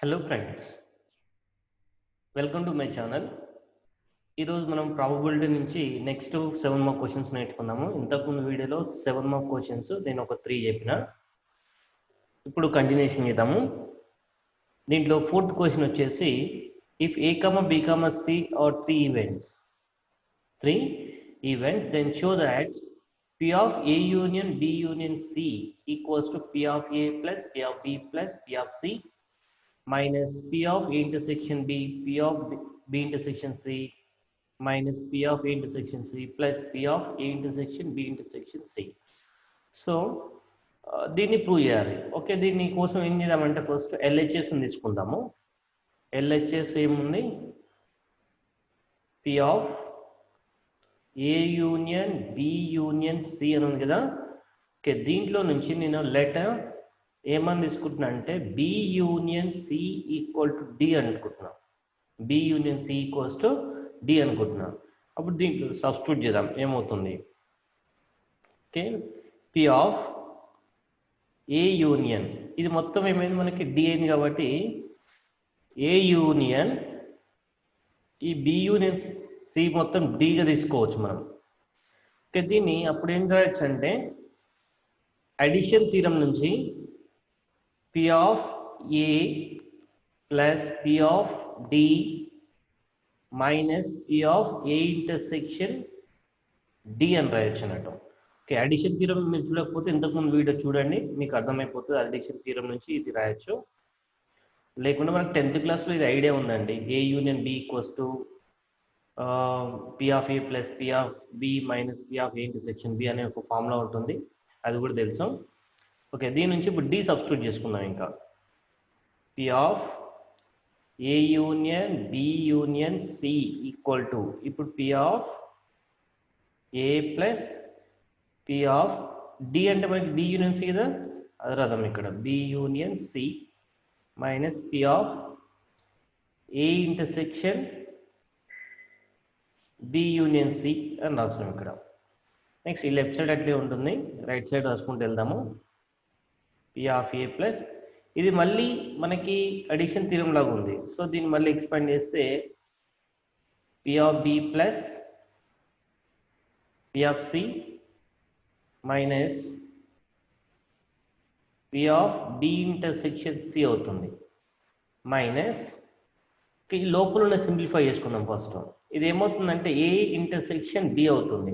Hello friends, welcome to my channel. ఈరోజు మనం probability నుంచి నెక్స్ట్ 7 మార్క్ క్వశ్చన్స్ నేర్చుకుందాము. ఇంతకుముందు వీడియోలో 7 మార్క్ క్వశ్చన్స్ నేను ఒక 3 చెప్పిన. ఇప్పుడు కంటిన్యూషన్ చేద్దాము. దీంట్లో ఫోర్త్ క్వశ్చన్ వచ్చేసి if A comma B comma C are 3 events then show that P of A union B union C equals to P of A plus P of B plus P of C minus P of A intersection B, P of B intersection C minus P of A intersection C plus P of A intersection B intersection C. So దీన్ని prove చేయాలి. Okay, దీని కోసం ఏం చేద్దామంటే first LHS తీసుకుందాము. LHS ఏముంది? P of A union B union C అని ఉంది కదా. ఓకే, దీంట్లో నుంచి నేను లెటర్ ఏమని తీసుకుంటున్నా అంటే B union C equal to D అనుకుంటున్నా. B union C equals to D అనుకుంటున్నా. అప్పుడు దీంట్లో సబ్స్టిట్యూట్ చేద్దాం, ఏమవుతుంది? Okay, P of A union, ఇది మొత్తం ఏమైంది మనకి D అయింది కాబట్టి A యూనియన్ ఈ B యూనియన్ C మొత్తం Dగా తీసుకోవచ్చు మనం. ఓకే, దీన్ని అప్పుడు ఏం రాయొచ్చు అంటే అడిషన్ థీరం నుంచి P of A plus P of D minus P of A intersection D అని రాయొచ్చు అన్నట్టు. ఓకే, అడిషన్ థీరం మీరు చూడకపోతే ఇంతకుముందు వీడియో చూడండి, మీకు అర్థమైపోతుంది. అడిషన్ థీరం నుంచి ఇది రాయొచ్చు. లేకుండా మనకు 10th క్లాస్లో ఇది ఐడియా ఉందండి. A union B equals to P of A plus P of B minus P of A intersection B అనే ఒక ఫార్ములా ఉంటుంది, అది కూడా తెలుసు. ఓకే, దీని నుంచి ఇప్పుడు D సబ్స్టిట్యూట్ చేసుకుందాం. ఇంకా P of A union B union C equal to ఇప్పుడు P of A plus P of D అంటే మనకి B యూనియన్ C కదా, అది రాద్దాం ఇక్కడ. B union C minus P of A intersection B union C అని రాస్తాం ఇక్కడ. నెక్స్ట్ ఈ లెఫ్ట్ సైడ్ అట్లే ఉంటుంది, రైట్ సైడ్ రాసుకుంటూ వెళ్దాము. P of A ప్లస్ ఇది మళ్ళీ మనకి అడిషన్ థీరం లాగా ఉంది. సో దీన్ని మళ్ళీ ఎక్స్పాండ్ చేస్తే P of B plus P of C minus P of B intersection C అవుతుంది. మైనస్ ఈ లోపల ఉన్న సింప్లిఫై చేసుకుందాం ఫస్ట్. ఇది ఏమవుతుందంటే A ఇంటర్సెక్షన్ B అవుతుంది.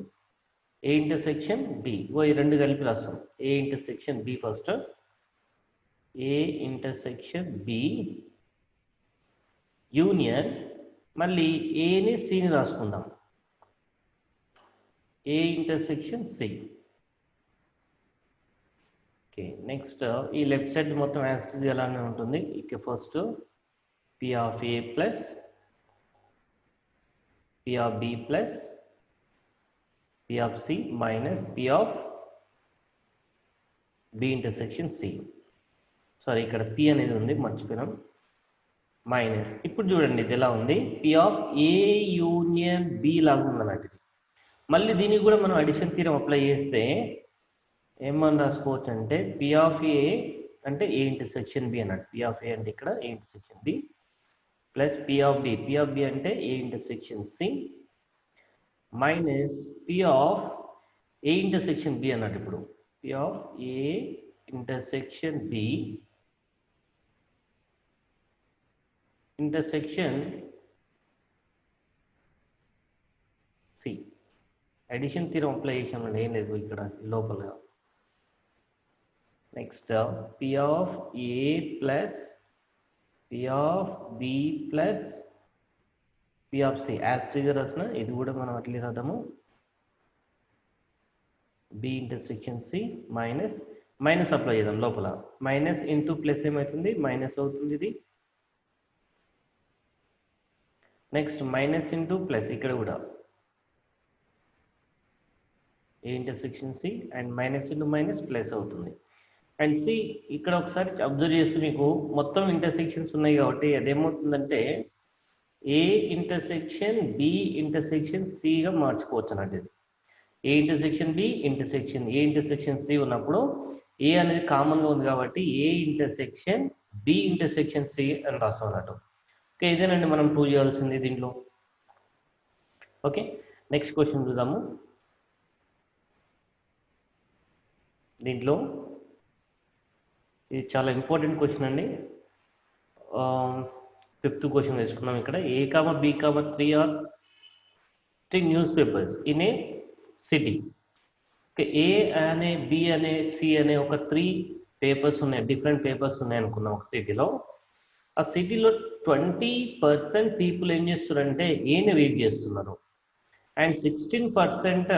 A ఇంటర్సెక్షన్ B, ఈ రెండు కలిపి రాస్తాం. A intersection B first, A intersection B union మళ్ళీ Aని Cని రాసుకుందాం. A intersection C. Okay, next ఈ లెఫ్ట్ సైడ్ మొత్తం యాస్టిజ్ అలానే ఉంటుంది. ఇక first P of A plus P of B plus P of C minus P of B intersection C. Sorry, ఇక్కడ P అనేది ఉంది, మర్చిపోయినాం. మైనస్ ఇప్పుడు చూడండి ఇది ఎలా ఉంది, P of A union B లాగా ఉందన్నట్టు. మళ్ళీ దీనికి కూడా మనం అడిషన్ థీరం అప్లై చేస్తే ఏమని రాసుకోవచ్చు అంటే P of A అంటే A ఇంటర్సెక్షన్ B అన్నట్టు. P of A అంటే ఇక్కడ A intersection B plus P of B, P of B అంటే A intersection C minus P of A intersection B అన్నట్టు. ఇప్పుడు P of A intersection B intersection C. Addition theorem apply చేసామండి, ఏం లేదు ఇక్కడ లోపల. Next P of A plus P of B plus P of C as trigger రాసిన ఇది కూడా మనం అట్లే రాద్దాము. B intersection C minus minus apply చేద్దాం లోపల. మైనస్ ఇంటూ ప్లస్ ఏమవుతుంది, మైనస్ అవుతుంది ఇది. నెక్స్ట్ మైనస్ ఇంటూ ప్లస్, ఇక్కడ కూడా A intersection C and minus into minus plus అవుతుంది. అండ్ C ఇక్కడ ఒకసారి అబ్జర్వ్ చేస్తే మీకు మొత్తం ఇంటర్సెక్షన్స్ ఉన్నాయి కాబట్టి అదేమవుతుందంటే A ఇంటర్సెక్షన్ B ఇంటర్సెక్షన్ Cగా మార్చుకోవచ్చు అన్నట్టు. A intersection B intersection A intersection C ఉన్నప్పుడు A అనేది కామన్గా ఉంది కాబట్టి A intersection B B intersection C అని రాస్తాం అన్నట్టు. ఓకే, ఇదేనండి మనం ప్రూవ్ చేయాల్సింది దీంట్లో. ఓకే, నెక్స్ట్ క్వశ్చన్ చూద్దాము. దీంట్లో ఇది చాలా ఇంపార్టెంట్ క్వశ్చన్ అండి. 5th క్వశ్చన్ తీసుకున్నాం. ఇక్కడ A, B, 3 are 3 news papers in a city. Okay, A అనే బి అనే సి అనే ఒక 3 పేపర్స్ ఉన్నాయి, డిఫరెంట్ పేపర్స్ ఉన్నాయి అనుకున్నాం ఒక సిటీలో. ఆ సిటీలో 20% పీపుల్ ఏం చేస్తున్నారంటే ఏని రీడ్ చేస్తున్నారు, అండ్ 16%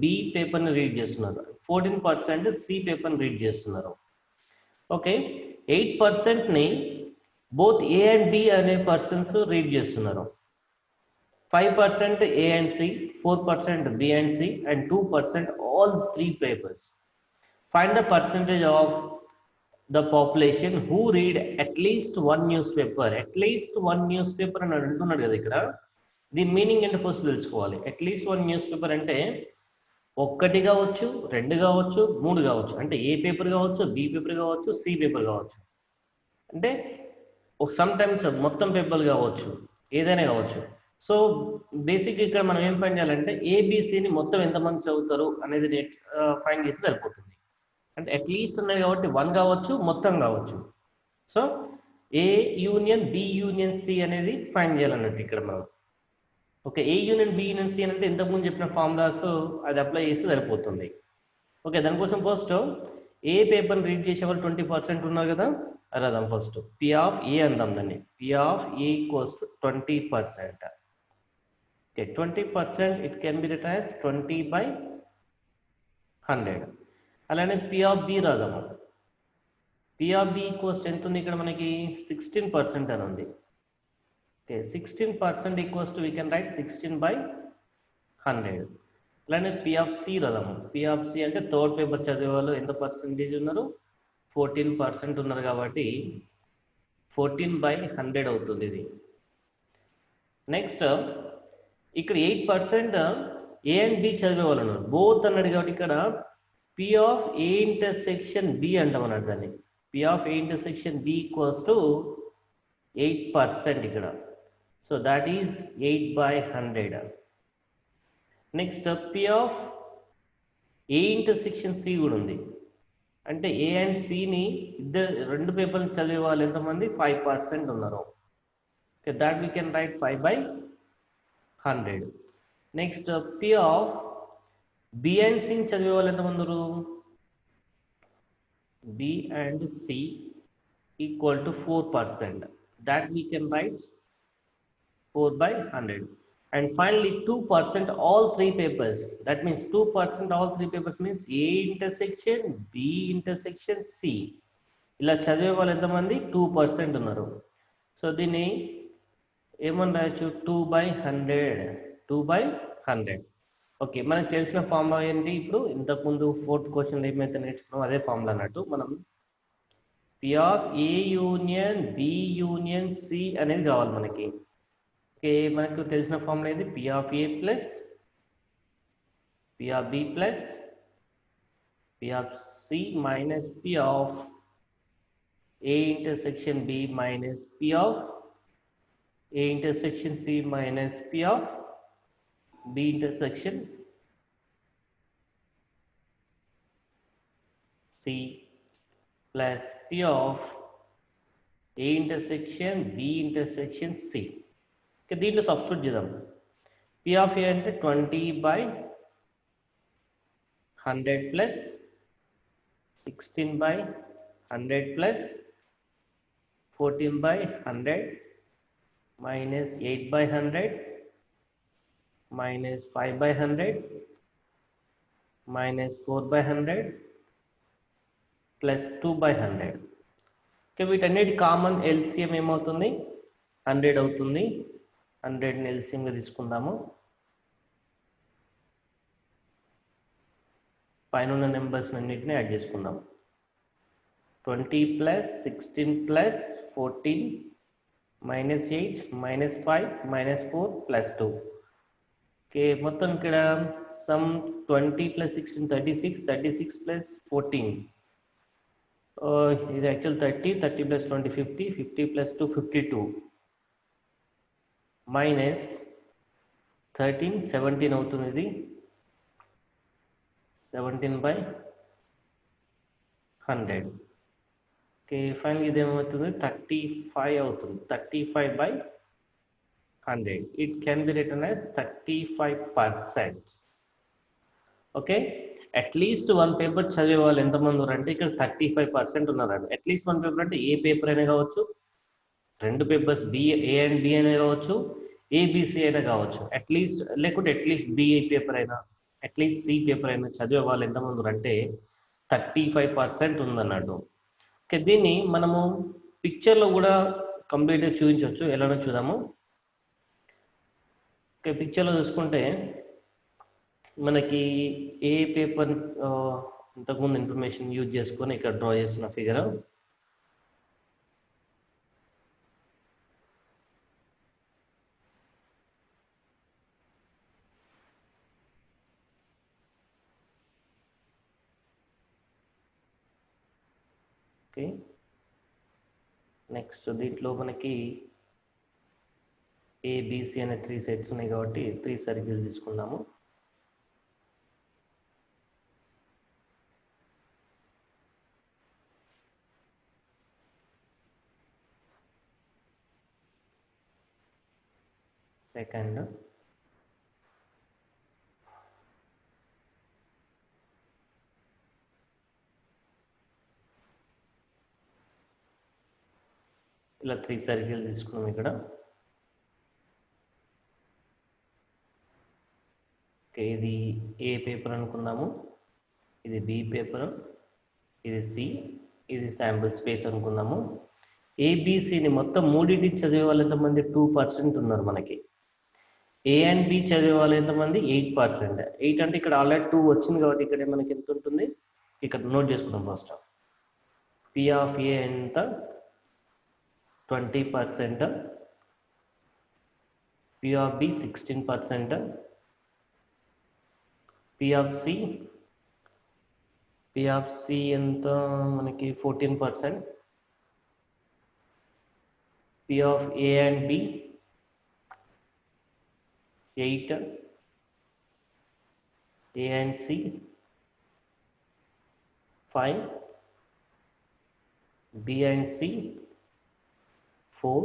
బి పేపర్ని రీడ్ చేస్తున్నారు, 14% సి పేపర్ని రీడ్ చేస్తున్నారు. ఓకే, 8%ని బోత్ ఏ అండ్ బి అనే పర్సన్స్ రీడ్ చేస్తున్నారు, 5% A and C, 4% B and C, and 2% all 3 papers. Find the percentage of the population who read at least one newspaper. At least one newspaper అని అంటున్నాడు కదా ఇక్కడ. దీని meaning ఏంటో first తెలుసుకోవాలి. at least one newspaper అంటే ఒక్కటి కావచ్చు, 2 కావచ్చు, 3 కావచ్చు. అంటే ఏ పేపర్ కావచ్చు, బి పేపర్ కావచ్చు, సి పేపర్ కావచ్చు. అంటే సమ్ టైమ్స్ మొత్తం పేపర్లు కావచ్చు, ఏదైనా కావచ్చు. సో బేసిక్ ఇక్కడ మనం ఏం ఫైండ్ చేయాలంటే ఏబిసిని మొత్తం ఎంతమంది చదువుతారు అనేది ఫైండ్ చేసి సరిపోతుంది. అంటే అట్లీస్ట్ ఉన్నాయి కాబట్టి 1 కావచ్చు, మొత్తం కావచ్చు. సో ఏ యూనియన్ బి యూనియన్ సి అనేది ఫైండ్ చేయాలన్నట్టు ఇక్కడ మనం. ఓకే, ఏ యూనియన్ బి యూనియన్ సి అంటే ఇంతకుముందు చెప్పిన ఫార్ములాస్ అది అప్లై చేస్తే సరిపోతుంది. ఓకే, దానికోసం ఫస్ట్ ఏ పేపర్ని రీడ్ చేసేవాళ్ళు 20% ఉన్నారు కదా, రాద్దాం. ఫస్ట్ పి ఆఫ్ ఏ అందాం దాన్ని. P of A equals to 20%. Okay, 20% it can be written as 20/100. అలానే పి ఆఫ్ బి రాదాము. పి ఆఫ్ బి ఈక్వల్స్ ఎంత ఉంది ఇక్కడ మనకి 16% అని ఉంది. Okay, 16% equals to we can write 16/100. అలానే పి ఆఫ్ సి రాదాము. పి ఆఫ్ సి అంటే థర్డ్ పేపర్ చదివే వాళ్ళు ఎంత పర్సెంటేజ్ ఉన్నారు, 14% ఉన్నారు కాబట్టి 14/100 అవుతుంది ఇది. నెక్స్ట్ ఇక్కడ 8% ఏ అండ్ బి చదివే వాళ్ళు ఉన్నారు, బోత్ అన్నాడు కాబట్టి ఇక్కడ P of A intersection B అంటాం అన్నాడు దాన్ని. P of A intersection B equals to 8% ఇక్కడ. So that is 8/100. Next P of A intersection C కూడా ఉంది. అంటే ఏ అండ్ సిని రెండు పేపర్లు చదివే వాళ్ళు ఎంతమంది, 5% ఉన్నారు. Okay, that we can write 5/100. Next P of B and C చదివే వాళ్ళు ఎంతమంది ఉన్నారు, B and C equal to 4%. That we can write 4/100. And finally 2% all 3 papers. That means 2% all 3 papers means A intersection B intersection C. ఇలా చదివే వాళ్ళు ఎంతమంది, 2% ఉన్నారు. So దీన్ని ఏమని రాయొచ్చు, 2/100. ఓకే, మనకు తెలిసిన ఫార్ములా ఏంటి, ఇప్పుడు ఇంతకుముందు 4th క్వశ్చన్ ఏమైతే నేర్చుకున్నాం అదే ఫార్ములా అన్నట్టు. మనం P of A union B union C అనేది కావాలి మనకి. ఓకే, మనకు తెలిసిన ఫార్ములా ఏది, P of A plus P of B plus P of C minus P of A intersection B minus P of A intersection C minus P of B intersection C plus P of A intersection B intersection C. దీంట్లో substitute చేద్దాం. P of A అంటే 20/100 plus 16/100 plus 14/100 minus 8/100 minus 5/100 minus 4/100 plus 2/100. Okay, వీటన్నిటి common LCM ఏమవుతుంది, 100 అవుతుంది. 100ని ఎల్సిఎంగా తీసుకుందాము. పైన ఉన్న numbers అన్నిటిని యాడ్ చేసుకుందాం. 20 plus 16 plus 14 minus 8 minus 5 minus 4 plus 2. Okay, మొత్తం ఇక్కడ సమ్ 20 ప్లస్ 16 36, 36 ప్లస్ 14 ఇది యాక్చువల్ 30 ప్లస్ 20 50 ప్లస్ 2 52 మైనస్ 13 17 అవుతుంది. ఇది 17/100. ఓకే, ఫైనల్ ఇది ఏమవుతుంది 35 అవుతుంది. 35/100. It can be return as 35%. Okay, at least one paper చదివే వాళ్ళు ఎంతమంది ఉన్నారంటే ఇక్కడ 35% ఉన్నారండి. అట్లీస్ట్ వన్ పేపర్ అంటే ఏ పేపర్ అయినా కావచ్చు, రెండు పేపర్స్ ఏ అండ్ బి అయినా కావచ్చు, ఏబిసి అయినా కావచ్చు, అట్లీస్ట్ లేకుంటే అట్లీస్ట్ బిఏ పేపర్ అయినా, అట్లీస్ట్ సి పేపర్ అయినా చదివే వాళ్ళు ఎంతమంది ఉన్నారంటే 35% ఉందన్నట్టు. ఓకే, దీన్ని మనము పిక్చర్లో కూడా కంప్లీట్గా చూపించవచ్చు. ఎలానో చూద్దాము. ఓకే, పిక్చర్లో చూసుకుంటే మనకి ఏ పేపర్ ఇంతకుముందు ఇన్ఫర్మేషన్ యూజ్ చేసుకొని ఇక్కడ డ్రా చేస్తున్న ఫిగర్. ఓకే, నెక్స్ట్ దీంట్లో మనకి ఏబిసి అనే 3 సెట్స్ ఉన్నాయి కాబట్టి 3 సర్కిల్స్ తీసుకుందాము. సెకండ్, ఇలా 3 సర్కిల్ తీసుకున్నాం ఇక్కడ. ఓకే, ఇది ఏ పేపర్ అనుకున్నాము, ఇది బి పేపర్, ఇది సి, ఇది శాంపుల్ స్పేస్ అనుకున్నాము. ఏబిసిని మొత్తం మూడింటికి చదివే వాళ్ళు ఎంతమంది 2% ఉన్నారు మనకి. ఏ అండ్ బి చదివే వాళ్ళు ఎంతమంది 8%. 8 అంటే ఇక్కడ ఆల్రెడీ 2 వచ్చింది కాబట్టి ఇక్కడ మనకి ఎంత ఉంటుంది ఇక్కడ నోట్ చేసుకుందాం. ఫస్ట్ పి ఆఫ్ ఏ ఎంత 20%, P of B 16%, P of C ఎంత మనకి 14%, P of A and B 8, A and C 5, B and C 4,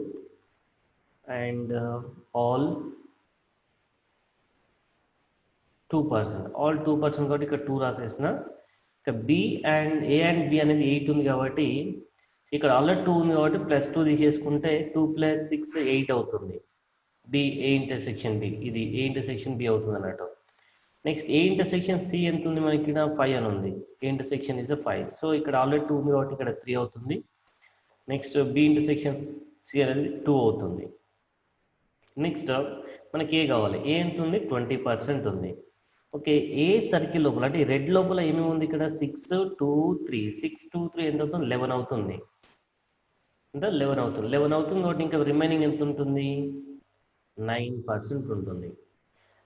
and all 2%. all 2% కాబట్టి ఇక్కడ 2 రాసేసిన. ఇక B and A and B అనేది 8 ఉంది కాబట్టి ఇక్కడ ఆల్రెడీ 2 ఉంది కాబట్టి +2 తీసేసుకుంటే 2 + 6 8 అవుతుంది. బి ఏ ఇంటర్సెక్షన్ బి, ఇది ఏ ఇంటర్సెక్షన్ బి అవుతుంది అన్నట్టు. నెక్స్ట్ ఏ ఇంటర్సెక్షన్ సి ఎంత ఉంది మనకి ఇక్కడ 5 అని ఉంది. A intersection is 5. సో ఇక్కడ ఆల్రెడీ 2 ఉంది కాబట్టి ఇక్కడ 3 అవుతుంది. నెక్స్ట్ బి ఇంటర్సెక్షన్ సి అనేది 2 అవుతుంది. నెక్స్ట్ మనకి ఏ కావాలి, ఏ ఎంత ఉంది 20% ఉంది. ఓకే, ఏ సర్కిల్ లోపల అంటే రెడ్ లోపల ఏమేమి ఉంది ఇక్కడ 6 2 3 6 2 3 ఎంత అవుతుంది 11 అవుతుంది. అంటే 11 అవుతుంది. 11 అవుతుంది కాబట్టి ఇంకా రిమైనింగ్ ఎంత ఉంటుంది 9% ఉంటుంది.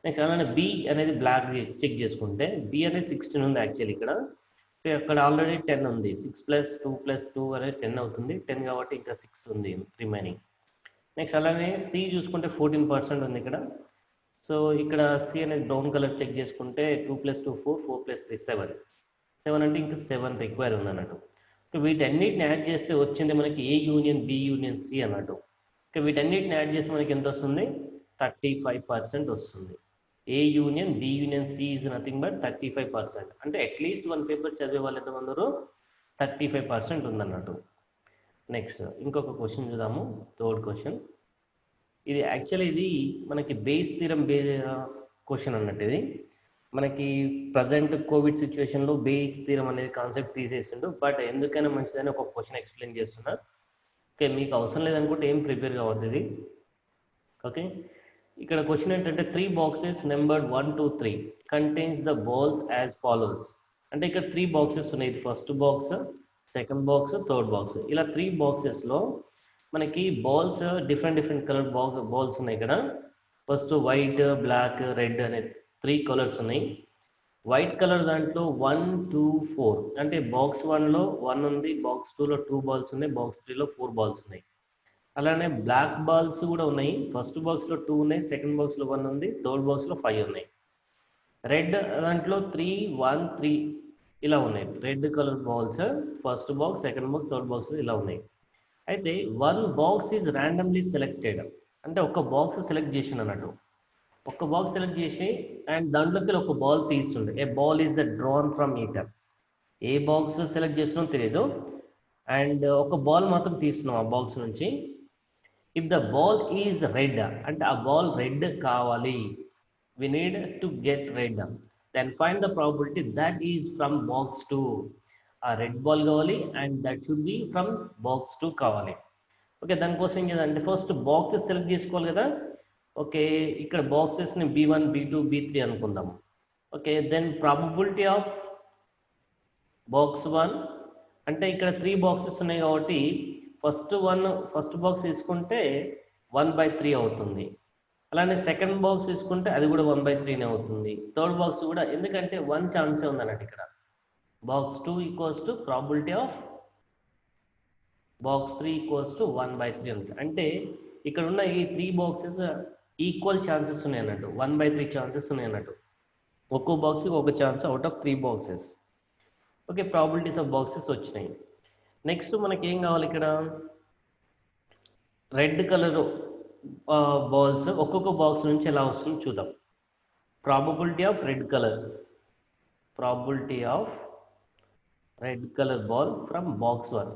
నెక్స్ట్ అలానే బి అనేది బ్లాక్ చెక్ చేసుకుంటే బి అనేది 16 ఉంది యాక్చువల్లీ ఇక్కడ. సో అక్కడ ఆల్రెడీ 10 ఉంది. 6 + 2 + 2 అనేది 10 అవుతుంది. 10 కాబట్టి ఇంకా 6 ఉంది రిమైనింగ్. నెక్స్ట్ అలానే సి చూసుకుంటే 14% ఉంది ఇక్కడ. సో ఇక్కడ సి అనేది బ్రౌన్ కలర్ చెక్ చేసుకుంటే 2 + 2 4, 4 + 3 7. 7 అంటే ఇంకా 7 రిక్వైర్ ఉంది అన్నట్టు. వీటన్నిటిని యాడ్ చేస్తే వచ్చింది మనకి A union B union C అన్నట్టు. వీటన్నిటిని యాడ్ చేస్తే మనకి ఎంత వస్తుంది 35% వస్తుంది. A union B union C is nothing but 35%. అంటే అట్లీస్ట్ వన్ పేపర్ చదివే వాళ్ళు ఎంతమంది 35% ఉందన్నట్టు. నెక్స్ట్ ఇంకొక క్వశ్చన్ చూద్దాము. Third question. ఇది యాక్చువల్లీ ఇది మనకి బేస్ థీరం క్వశ్చన్ అన్నట్టు. ఇది మనకి ప్రజెంట్ కోవిడ్ సిచ్యువేషన్లో బేస్ థీరం అనేది కాన్సెప్ట్ తీసేసిండు. బట్ ఎందుకైనా మంచిదని ఒక క్వశ్చన్ ఎక్స్ప్లెయిన్ చేస్తున్నా. ఓకే, మీకు అవసరం లేదనుకుంటే ఏం ప్రిపేర్ కావద్దు ఇది. ఓకే, ఇక్కడ క్వశ్చన్ ఏంటంటే 3 boxes numbered 1 2 3 contains the balls as follows. అంటే ఇక్కడ 3 బాక్సెస్ ఉన్నాయి. ఇది first box, second box, third box. ఇలా 3 బాక్సెస్లో మనకి బాల్స్ డిఫరెంట్ కలర్ బాల్స్ ఉన్నాయి ఇక్కడ. ఫస్ట్ వైట్, బ్లాక్, రెడ్ అనే 3 కలర్స్ ఉన్నాయి. వైట్ కలర్ దాంట్లో 1 2 4 అంటే బాక్స్ 1లో 1 ఉంది, బాక్స్ 2లో 2 బాల్స్ ఉన్నాయి, బాక్స్ 3లో 4 బాల్స్ ఉన్నాయి. అలానే బ్లాక్ బాల్స్ కూడా ఉన్నాయి. ఫస్ట్ బాక్స్లో 2 ఉన్నాయి, సెకండ్ బాక్స్లో 1 ఉంది, థర్డ్ బాక్స్లో 5 ఉన్నాయి. రెడ్ దాంట్లో 3 1 3 ఇలా ఉన్నాయి. Red colour balls first box, second box, third బాక్స్లో ఇలా ఉన్నాయి. అయితే 1 బాక్స్ ఈజ్ ర్యాండమ్లీ సెలెక్టెడ్ అంటే ఒక బాక్స్ సెలెక్ట్ చేసిన అన్నట్టు. ఒక బాక్స్ సెలెక్ట్ చేసి అండ్ దాంట్లోకి ఒక బాల్ తీస్తుండే. A ball is drawn from either. A box select చేస్తున్నామో తెలియదు అండ్ ఒక బాల్ మాత్రం తీస్తున్నాం ఆ బాక్స్ నుంచి. If the ball is red అంటే ఆ బాల్ రెడ్ కావాలి, we need to get red, then find the probability that is from box 2. ఆ రెడ్ బాల్ కావాలి and that should be from box 2 కావాలి. ఓకే, దానికోసం ఏం చేయాలంటే ఫస్ట్ బాక్సెస్ సెలెక్ట్ చేసుకోవాలి కదా. ఓకే, ఇక్కడ బాక్సెస్ని B1 B2 B3 అనుకుందాం. Okay, then probability of box 1 అంటే ఇక్కడ 3 బాక్సెస్ ఉన్నాయి కాబట్టి ఫస్ట్ బాక్స్ తీసుకుంటే 1/3 అవుతుంది. అలానే సెకండ్ బాక్స్ తీసుకుంటే అది కూడా 1/3 అవుతుంది. థర్డ్ బాక్స్ కూడా, ఎందుకంటే 1 ఛాన్సే ఉంది అన్నట్టు ఇక్కడ. Box 2 equals to probability of box 3 equals to 1/3 ఉంది. అంటే ఇక్కడ ఉన్న ఈ 3 బాక్సెస్ ఈక్వల్ ఛాన్సెస్ ఉన్నాయి అన్నట్టు, 1/3 ఛాన్సెస్ ఉన్నాయి అన్నట్టు. ఒక్కో బాక్స్కి ఒక chance out of 3 boxes. Okay, probabilities of boxes వచ్చినాయి. నెక్స్ట్ మనకి ఏం కావాలి ఇక్కడ, రెడ్ కలర్ బాల్స్ ఒక్కొక్క బాక్స్ నుంచి ఎలా వస్తుందో చూద్దాం. Probability of red colour ball from box 1.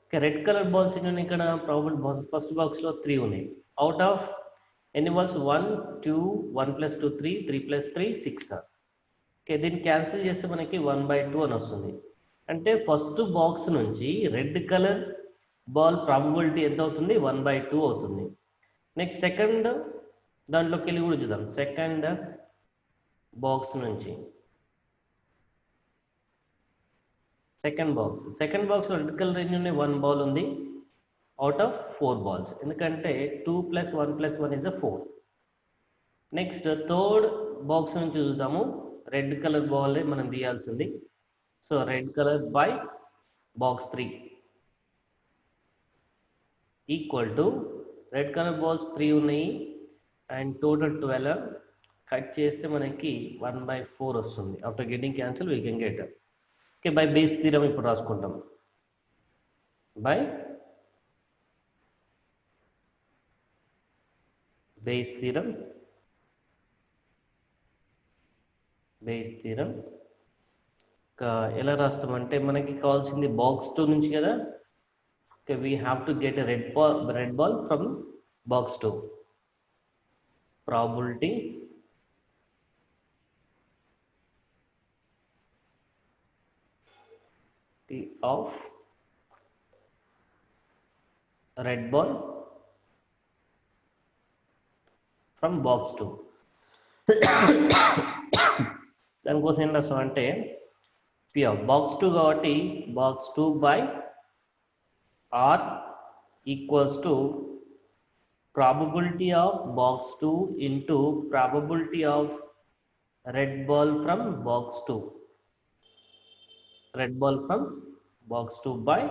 Okay, red colour balls ఎన్ని ఉన్నాయి ఇక్కడ, ప్రాబబిలిటీ ఫస్ట్ బాక్స్లో 3 ఉన్నాయి. అవుట్ ఆఫ్ ఎన్ని బాల్స్, 1 2 1 + 2 3 3 + 3 6. ఓకే, దీన్ని క్యాన్సిల్ చేస్తే మనకి 1/2 అని వస్తుంది. అంటే ఫస్ట్ బాక్స్ నుంచి రెడ్ కలర్ బాల్ ప్రాబబిలిటీ ఎంత అవుతుంది, 1/2 అవుతుంది. నెక్స్ట్ సెకండ్ దాంట్లోకి వెళ్ళి కూడా చూద్దాం. సెకండ్ బాక్స్ నుంచి సెకండ్ బాక్స్ రెడ్ కలర్ ఎన్ని ఉన్నాయి, 1 బాల్ ఉంది అవుట్ ఆఫ్ 4 బాల్స్, ఎందుకంటే 2 + 1 + 1 = 4. నెక్స్ట్ థర్డ్ బాక్స్ నుంచి చూద్దాము. రెడ్ కలర్ బాల్ మనం తీయాల్సింది. So red colour by box 3 equal to red colour balls 3 ఉన్నాయి అండ్ టోటల్ 12. కట్ చేస్తే మనకి 1/4 వస్తుంది. After getting cancel we can get. Okay, by base theorem ఇప్పుడు రాసుకుంటాం. బై బేస్ థీరం ఎలా రాస్తామంటే మనకి కావాల్సింది బాక్స్ 2 నుంచి కదా. Okay, we have to get a red ball from box 2. Probability of red ball from box 2. దానికోసం ఏం రాస్తాం అంటే P of box 2 కాబట్టి box 2 by R equals to probability of box 2 into probability of red ball from box 2. Red ball from box 2 by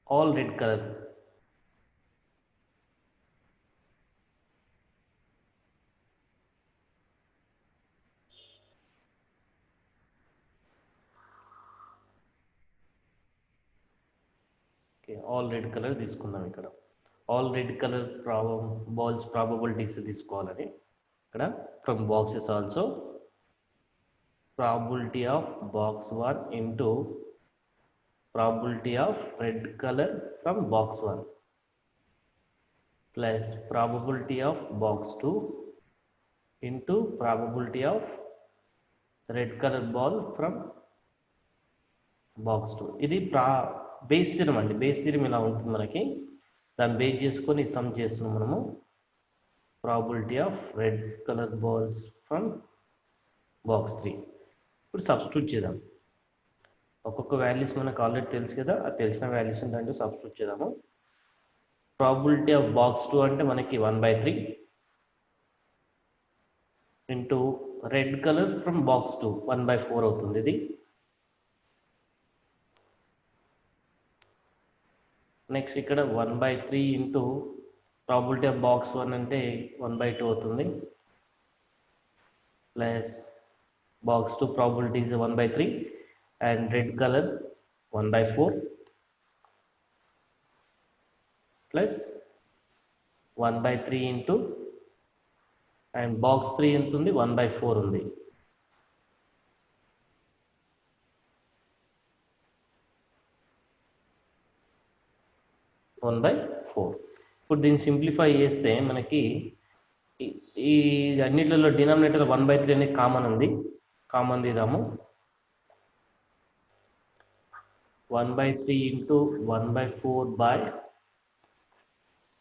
all red color. Okay, all red color తీసుకుందాం. ఇక్కడ all red color balls probabilities తీసుకోవాలని ఇక్కడ from boxes also probability of box 1 into probability of red color from box 1 plus probability of box 2 into probability of red color ball from box 2. ఇది base theorem అండి. Base theorem ఇలా ఉంటుంది మనకి. దాన్ని base చేసుకొని some చేస్తున్నాం మనము. Probability of red colour balls from box 3. ఇప్పుడు సబ్స్టిట్యూట్ చేద్దాం. ఒక్కొక్క వాల్యూస్ మనకు ఆల్రెడీ తెలుసు కదా, ఆ తెలిసిన వాల్యూస్ దాంట్లో సబ్స్టిట్యూట్ చేద్దాము. ప్రాబిలిటీ ఆఫ్ బాక్స్ 2 అంటే మనకి 1/3 into red colour from box 2 1/4 అవుతుంది ఇది. నెక్స్ట్ ఇక్కడ 1/3 ఇంటూ ప్రాబిలిటీ ఆఫ్ బాక్స్ 1 అంటే 1/2 అవుతుంది, plus box 2 probability is 1/3 and red color 1/4 plus 1/3 into and box 3 ఎంత ఉంది 1/4 ఉంది. ఇప్పుడు దీన్ని సింప్లిఫై చేస్తే మనకి ఈ అన్నిట్లలో డినామినేటర్ 1/3 అనేది కామన్ ఉంది, common తీద్దాము. 1/3 into 1/4 by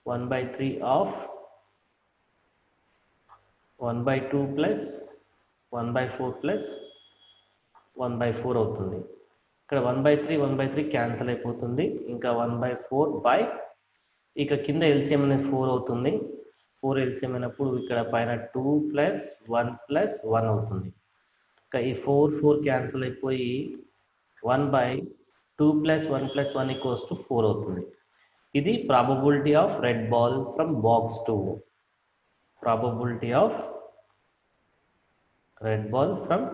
1/3 of 1/2 plus 1/4 plus 1/4 అవుతుంది. ఇక్కడ 1/3 క్యాన్సిల్ అయిపోతుంది, ఇంకా 1/4 బై ఇక కింద ఎల్సిఎం అనేది 4 అవుతుంది. 4 ఎల్సిఎం అయినప్పుడు ఇక్కడ పైన 2 + 1 + 1 అవుతుంది. ఇంకా ఈ 4 క్యాన్సిల్ అయిపోయి 1/2 + 1 + 1 = 4 అవుతుంది. ఇది probability of red ball from box 2. Probability of red ball from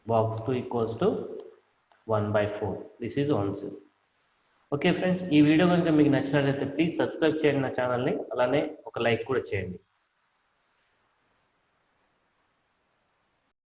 box 2 = 1/4. This is answer. Okay friends, ఈ వీడియో కనుక మీకు నచ్చినట్లయితే ప్లీజ్ సబ్స్క్రైబ్ చేయండి నా ఛానల్ని, అలానే ఒక లైక్ కూడా చేయండి.